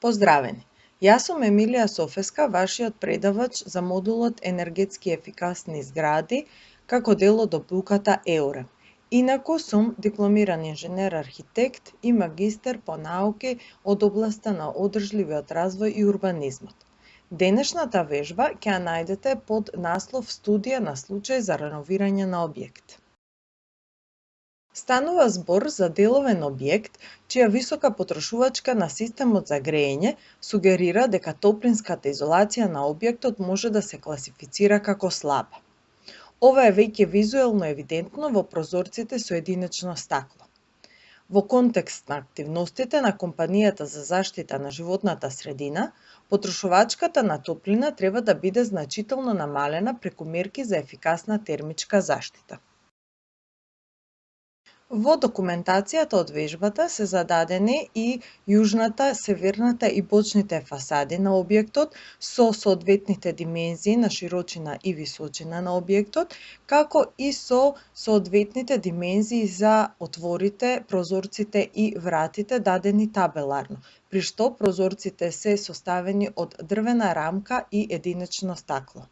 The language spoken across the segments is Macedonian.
Поздравени! Јас сум Емилија Софеска, вашиот предавач за модулот Енергетски ефикасни згради како дел од обуката ЕУРЕ. Инаку сум дипломиран инженер-архитект и магистер по науки од областа на одржливиот развој и урбанизмот. Денешната вежба ќе ја најдете под наслов Студија на случај за реновирање на објект. Станува збор за деловен објект, чија висока потрошувачка на системот за грејење сугерира дека топлинската изолација на објектот може да се класифицира како слаба. Ова е веќе визуелно евидентно во прозорците со единично стакло. Во контекст на активностите на компанијата за заштита на животната средина, потрошувачката на топлина треба да биде значително намалена преку мерки за ефикасна термичка заштита. Во документацијата од вежбата се зададени и јужната, северната и бочните фасади на објектот со соодветните димензии на широчина и височина на објектот, како и со соодветните димензии за отворите, прозорците и вратите дадени табеларно, при што прозорците се составени од дрвена рамка и единично стакло.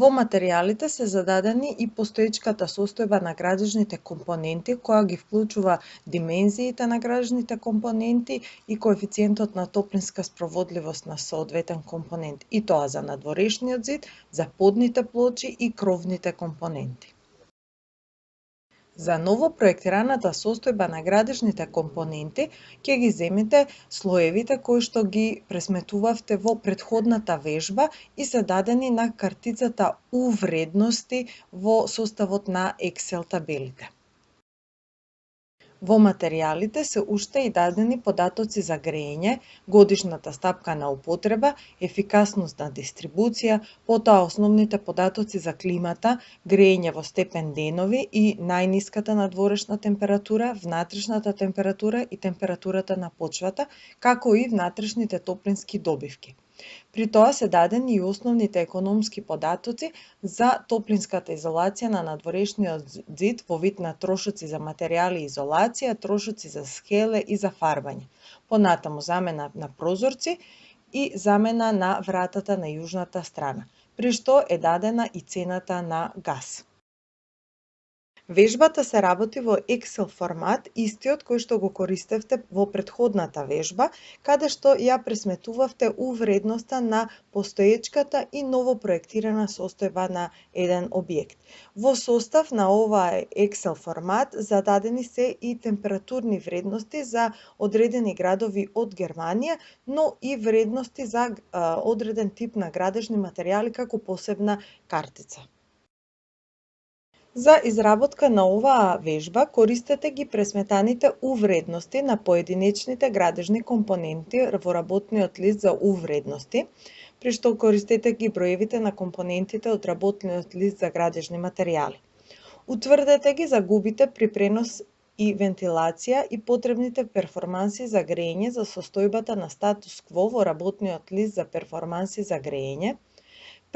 Во материјалите се зададени и постоечката состојба на градежните компоненти, која ги вклучува димензиите на градежните компоненти и коефициентот на топлинска спроводливост на соодветен компонент, и тоа за надворешниот зид, за подните плочи и кровните компоненти. За ново проектираната состојба на градежните компоненти ќе ги земете слоевите кои што ги пресметувавте во претходната вежба и се дадени на картицата У вредности во составот на Excel табелите. Во материјалите се уште и дадени податоци за грејење, годишната стапка на употреба, ефикасност на дистрибуција, потоа основните податоци за климата, грејење во степен денови и најниската надворешна температура, внатрешната температура и температурата на почвата, како и внатрешните топлински добивки. При тоа се дадени и основните економски податоци за топлинската изолација на надворешниот зид во вид на трошоци за материјали и изолација, трошоци за скеле и за фарбање. Понатаму замена на прозорци и замена на вратата на јужната страна, при што е дадена и цената на газ. Вежбата се работи во Excel формат, истиот кој што го користевте во претходната вежба, каде што ја пресметувавте У вредноста на постоечката и ново проектирана состојба на еден објект. Во состав на овај Excel формат зададени се и температурни вредности за одредени градови од Германија, но и вредности за одреден тип на градежни материјали како посебна картица. За изработка на оваа вежба користете ги пресметаните У вредности на поединечните градежни компоненти во работниот лист за У вредности, при што користете ги броевите на компонентите од работниот лист за градежни материјали. Утврдете ги загубите при пренос и вентилација и потребните перформанси за грејење за состојбата на статус кво во работниот лист за перформанси за грејење.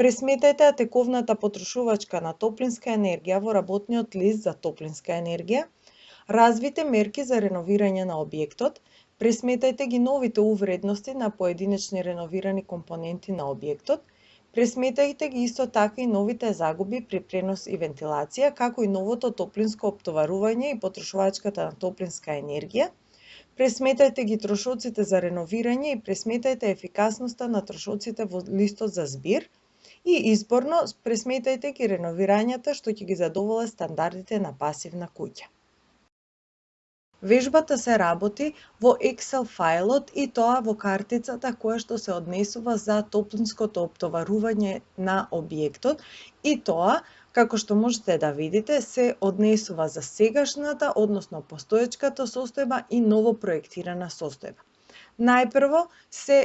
Пресметајте атековната потрошувачка на топлинска енергија во работниот лист за топлинска енергија, развите мерки за реновирање на објектот, пресметајте ги новите У вредности на поединечни реновирани компоненти на објектот, пресметајте ги исто така и новите загуби при пренос и вентилација, како и новото топлинско оптоварување и потрошувачката на топлинска енергија, пресметајте ги трошоците за реновирање и пресметајте ефикасноста на трошоците во листот за збир, и изборно пресметајте ги реновирањата што ќе ги задоволат стандардите на пасивна куќа. Вежбата се работи во Excel фајлот и тоа во картицата која што се однесува за топлинското оптоварување на објектот и тоа, како што можете да видите, се однесува за сегашната, односно постоечката состојба и ново проектирана состојба. Најпрво се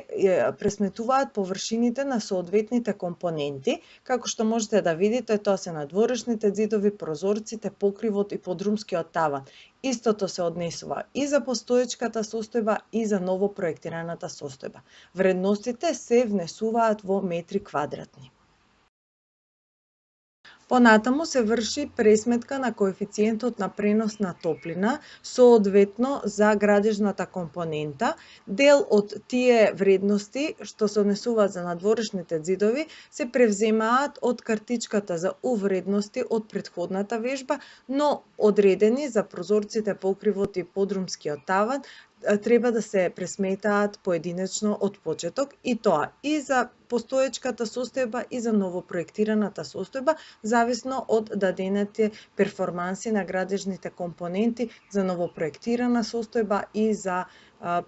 пресметуваат површините на соодветните компоненти, како што можете да видите, тоа се надворешните ѕидови, прозорците, покривот и подрумскиот таван. Истото се однесува и за постоечката состојба и за ново проектираната состојба. Вредностите се внесуваат во метри квадратни. Понатаму се врши пресметка на коефициентот на пренос на топлина, соодветно за градежната компонента. Дел од тие вредности што се однесуваат за надворешните ѕидови се превземаат од картичката за увредности од претходната вежба, но одредени за прозорците, покривот и подрумскиот таван треба да се пресметаат поединечно од почеток, и тоа и за постоечката состојба и за новопроектираната состојба, зависно од дадените перформанси на градежните компоненти за новопроектирана состојба и за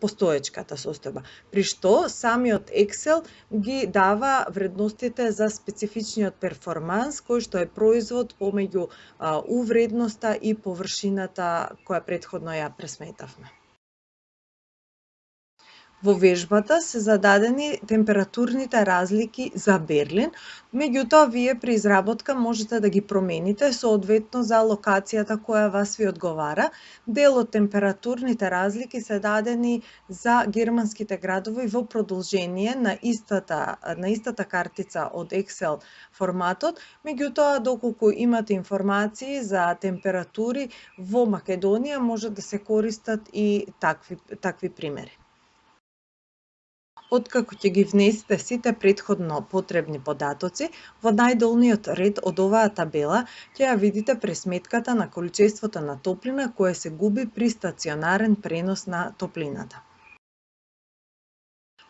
постоечката состојба. При што самиот Excel ги дава вредностите за специфичниот перформанс, кој што е производ помеѓу увредноста и површината која претходно ја пресметавме. Во вежбата се зададени температурните разлики за Берлин, меѓутоа вие при изработка можете да ги промените соодветно за локацијата која вас ви одговара. Дел од температурните разлики се дадени за германските градови во продолжение на истата картица од Excel форматот, меѓутоа доколку имате информации за температури во Македонија може да се користат и такви примери. Откако ќе ги внесете сите претходно потребни податоци, во најдолниот ред од оваа табела ќе ја видите пресметката на количеството на топлина кое се губи при стационарен пренос на топлината.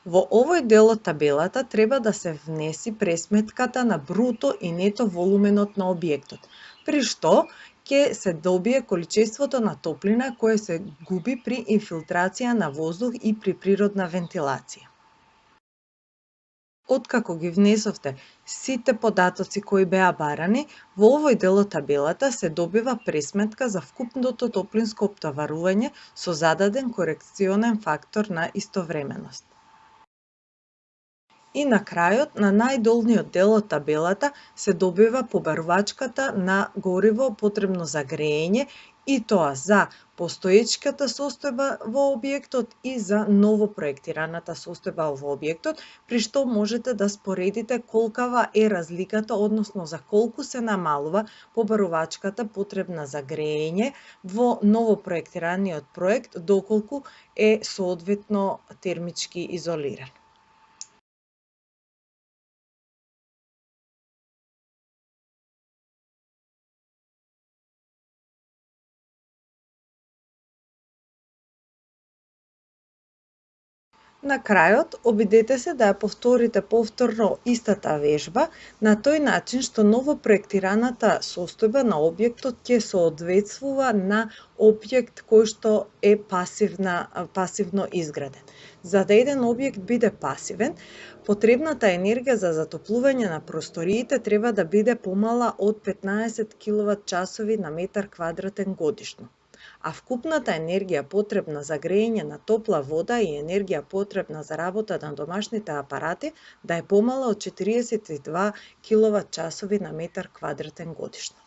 Во овој дел од табелата треба да се внеси пресметката на бруто и нето волуменот на објектот, при што ќе се добие количеството на топлина кое се губи при инфилтрација на воздух и при природна вентилација. Откако ги внесовте сите податоци кои беа барани, во овој дел од табелата се добива пресметка за вкупното топлинско оптоварување со зададен корекционен фактор на истовременост. И на крајот, на најдолниот дел од табелата се добива побарувачката на гориво потребно за греење, и тоа за постоечката состојба во објектот и за новопроектираната состојба во објектот, при што можете да споредите колкава е разликата, односно за колку се намалува побарувачката потребна за греење во новопроектираниот проект, доколку е соодветно термички изолиран. На крајот, обидете се да ја повторите повторно истата вежба, на тој начин што новопроектираната состојба на објектот ќе соодветствува на објект кој што е пасивно изграден. За да еден објект биде пасивен, потребната енергија за затоплување на просториите треба да биде помала од 15 киловат-часови на метар квадратен годишно, а вкупната енергија потребна за греење на топла вода и енергија потребна за работа на домашните апарати да е помала од 42 киловат-часови на метар квадратен годишно.